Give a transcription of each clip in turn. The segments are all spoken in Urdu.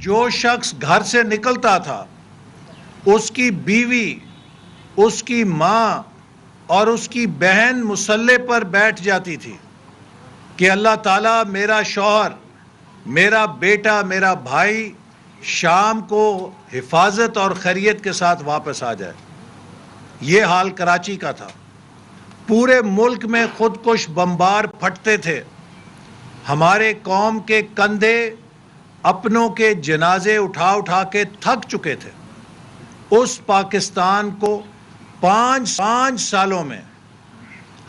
جو شخص گھر سے نکلتا تھا اس کی بیوی، اس کی ماں اور اس کی بہن مصلی پر بیٹھ جاتی تھی کہ اللہ تعالیٰ میرا شوہر، میرا بیٹا، میرا بھائی شام کو حفاظت اور خیریت کے ساتھ واپس آ جائے۔ یہ حال کراچی کا تھا۔ پورے ملک میں خودکش بمبار پھٹتے تھے۔ ہمارے قوم کے کندھے اپنوں کے جنازے اٹھا اٹھا کے تھک چکے تھے۔ اس پاکستان کو پانچ سالوں میں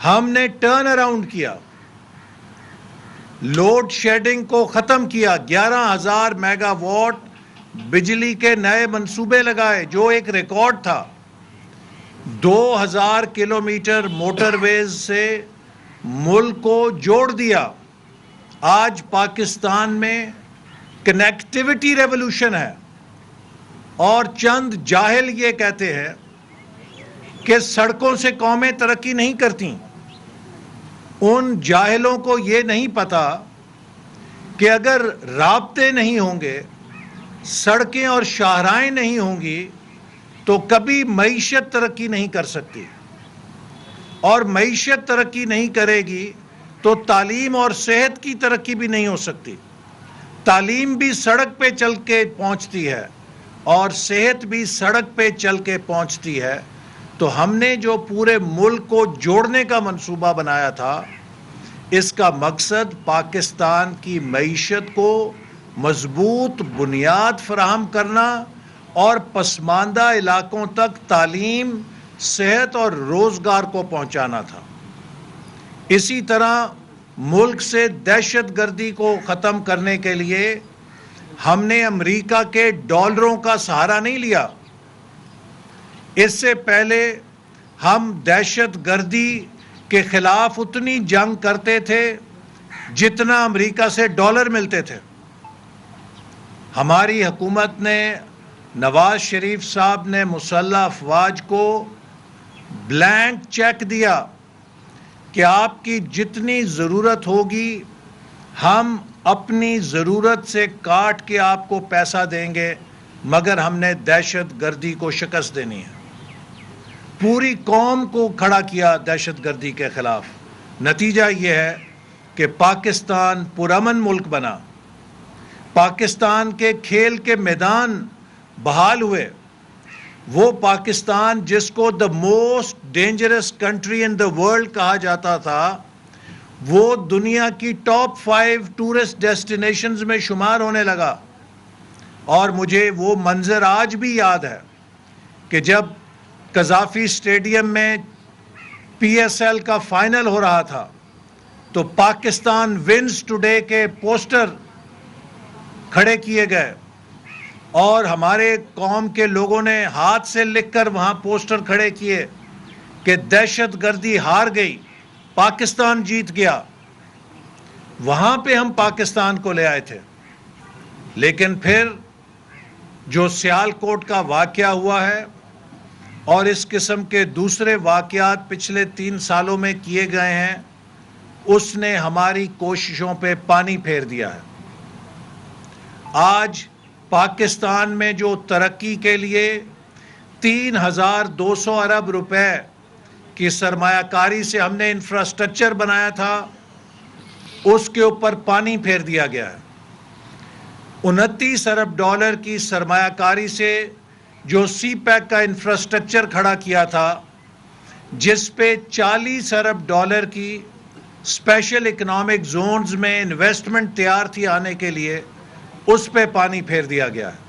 ہم نے ٹرن اراؤنڈ کیا، لوڈ شیڈنگ کو ختم کیا، 11,000 میگا واٹ بجلی کے نئے منصوبے لگائے جو ایک ریکارڈ تھا، 2,000 کلومیٹر موٹر ویز سے ملک کو جوڑ دیا۔ آج پاکستان میں کنیکٹیوٹی ریولوشن ہے، اور چند جاہل یہ کہتے ہیں کہ سڑکوں سے قومیں ترقی نہیں کرتی۔ ان جاہلوں کو یہ نہیں پتا کہ اگر رابطے نہیں ہوں گے، سڑکیں اور شاہراہیں نہیں ہوں گی تو کبھی معیشت ترقی نہیں کر سکتی، اور معیشت ترقی نہیں کرے گی تو تعلیم اور صحت کی ترقی بھی نہیں ہو سکتی۔ تعلیم بھی سڑک پہ چل کے پہنچتی ہے اور صحت بھی سڑک پہ چل کے پہنچتی ہے۔ تو ہم نے جو پورے ملک کو جوڑنے کا منصوبہ بنایا تھا، اس کا مقصد پاکستان کی معیشت کو مضبوط بنیاد فراہم کرنا اور پسماندہ علاقوں تک تعلیم، صحت اور روزگار کو پہنچانا تھا۔ اسی طرح ملک سے دہشت گردی کو ختم کرنے کے لیے ہم نے امریکہ کے ڈالروں کا سہارا نہیں لیا۔ اس سے پہلے ہم دہشت گردی کے خلاف اتنی جنگ کرتے تھے جتنا امریکہ سے ڈالر ملتے تھے۔ ہماری حکومت نے، نواز شریف صاحب نے مسلح افواج کو بلینک چیک دیا کہ آپ کی جتنی ضرورت ہوگی ہم اپنی ضرورت سے کاٹ کے آپ کو پیسہ دیں گے، مگر ہم نے دہشت گردی کو شکست دینی ہے۔ پوری قوم کو کھڑا کیا دہشت گردی کے خلاف۔ نتیجہ یہ ہے کہ پاکستان پرامن ملک بنا، پاکستان کے کھیل کے میدان بحال ہوئے۔ وہ پاکستان جس کو the most dangerous country in the world کہا جاتا تھا، وہ دنیا کی ٹاپ 5 ٹورسٹ ڈیسٹینیشنز میں شمار ہونے لگا۔ اور مجھے وہ منظر آج بھی یاد ہے کہ جب قذافی اسٹیڈیم میں پی ایس ایل کا فائنل ہو رہا تھا تو پاکستان ونز ٹوڈے کے پوسٹر کھڑے کیے گئے، اور ہمارے قوم کے لوگوں نے ہاتھ سے لکھ کر وہاں پوسٹر کھڑے کیے کہ دہشت گردی ہار گئی، پاکستان جیت گیا۔ وہاں پہ ہم پاکستان کو لے آئے تھے۔ لیکن پھر جو سیالکوٹ کا واقعہ ہوا ہے اور اس قسم کے دوسرے واقعات پچھلے 3 سالوں میں کیے گئے ہیں، اس نے ہماری کوششوں پہ پانی پھیر دیا ہے۔ آج پاکستان میں جو ترقی کے لیے 3,200 ارب روپے کی سرمایہ کاری سے ہم نے انفراسٹرکچر بنایا تھا، اس کے اوپر پانی پھیر دیا گیا ہے۔ 29 ارب ڈالر کی سرمایہ کاری سے جو سی پیک کا انفراسٹرکچر کھڑا کیا تھا، جس پہ 40 ارب ڈالر کی اسپیشل اکنامک زونز میں انویسٹمنٹ تیار تھی آنے کے لیے، اس پہ پانی پھیر دیا گیا ہے۔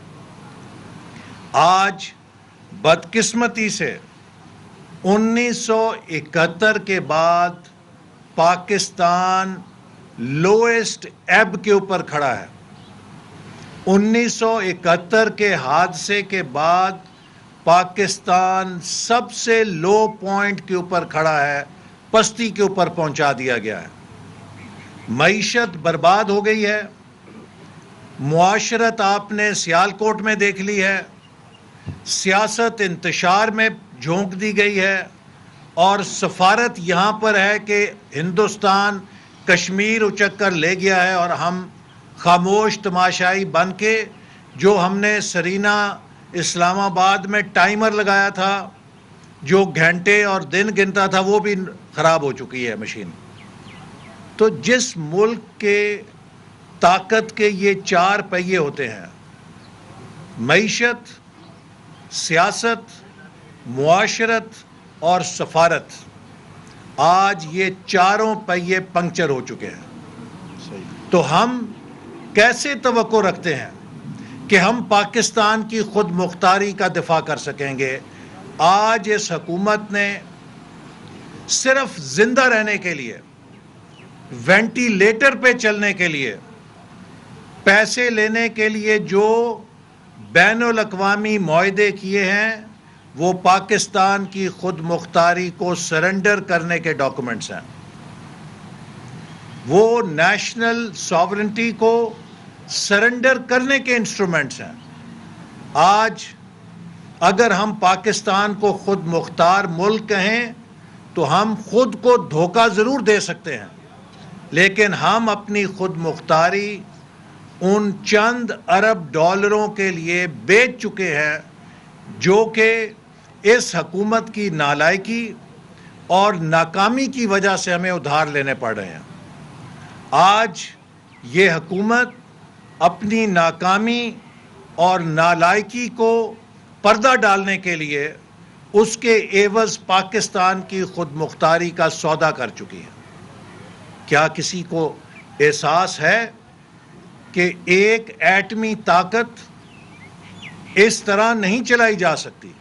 آج بدقسمتی سے 1971 کے بعد پاکستان لوئسٹ ایب کے اوپر کھڑا ہے۔ 1971 کے حادثے کے بعد پاکستان سب سے لو پوائنٹ کے اوپر کھڑا ہے، پستی کے اوپر پہنچا دیا گیا ہے۔ معیشت برباد ہو گئی ہے، معاشرت آپ نے سیالکوٹ میں دیکھ لی ہے، سیاست انتشار میں جھونک دی گئی ہے، اور سفارت یہاں پر ہے کہ ہندوستان کشمیر اچک کر لے گیا ہے، اور ہم خاموش تماشائی بن کے جو ہم نے سرینا اسلام آباد میں ٹائمر لگایا تھا جو گھنٹے اور دن گنتا تھا وہ بھی خراب ہو چکی ہے مشین. تو جس ملک کے طاقت کے یہ 4 پہیے ہوتے ہیں، معیشت، سیاست، معاشرت اور سفارت، آج یہ 4 پہیے پنکچر ہو چکے ہیں. تو ہم کیسے توقع رکھتے ہیں کہ ہم پاکستان کی خود مختاری کا دفاع کر سکیں گے؟ آج اس حکومت نے صرف زندہ رہنے کے لیے، وینٹیلیٹر پہ چلنے کے لیے، پیسے لینے کے لیے جو بین الاقوامی معاہدے کیے ہیں وہ پاکستان کی خود مختاری کو سرنڈر کرنے کے ڈاکومنٹس ہیں. وہ نیشنل ساورنٹی کو سرنڈر کرنے کے انسٹرومنٹس ہیں. آج اگر ہم پاکستان کو خود مختار ملک کہیں تو ہم خود کو دھوکہ ضرور دے سکتے ہیں، لیکن ہم اپنی خود مختاری ان چند ارب ڈالروں کے لیے بیچ چکے ہیں جو کہ اس حکومت کی نالائکی اور ناکامی کی وجہ سے ہمیں ادھار لینے پڑ رہے ہیں. آج یہ حکومت اپنی ناکامی اور نالائکی کو پردہ ڈالنے کے لیے اس کے عوض پاکستان کی خود مختاری کا سودا کر چکی ہے. کیا کسی کو احساس ہے کہ ایک ایٹمی طاقت اس طرح نہیں چلائی جا سکتی؟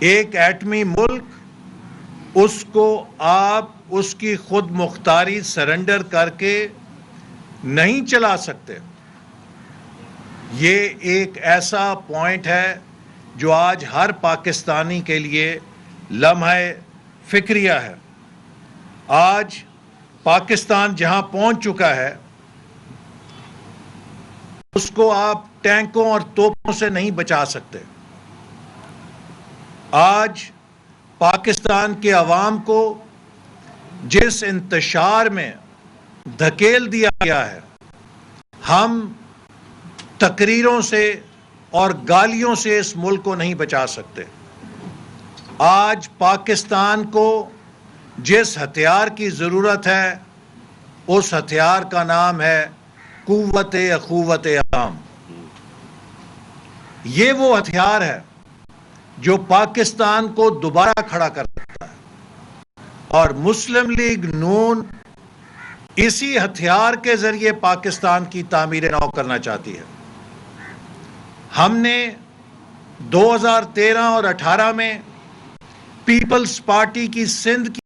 ایک ایٹمی ملک، اس کو آپ اس کی خود مختاری سرنڈر کر کے نہیں چلا سکتے. یہ ایک ایسا پوائنٹ ہے جو آج ہر پاکستانی کے لیے لمحہ فکریہ ہے. آج پاکستان جہاں پہنچ چکا ہے اس کو آپ ٹینکوں اور توپوں سے نہیں بچا سکتے. آج پاکستان کے عوام کو جس انتشار میں دھکیل دیا گیا ہے، ہم تقریروں سے اور گالیوں سے اس ملک کو نہیں بچا سکتے. آج پاکستان کو جس ہتھیار کی ضرورت ہے اس ہتھیار کا نام ہے قوت اخوت عام. یہ وہ ہتھیار ہے جو پاکستان کو دوبارہ کھڑا کر سکتا ہے، اور مسلم لیگ نون اسی ہتھیار کے ذریعے پاکستان کی تعمیر نو کرنا چاہتی ہے. ہم نے 2013 اور 18 میں پیپلز پارٹی کی سندھ کی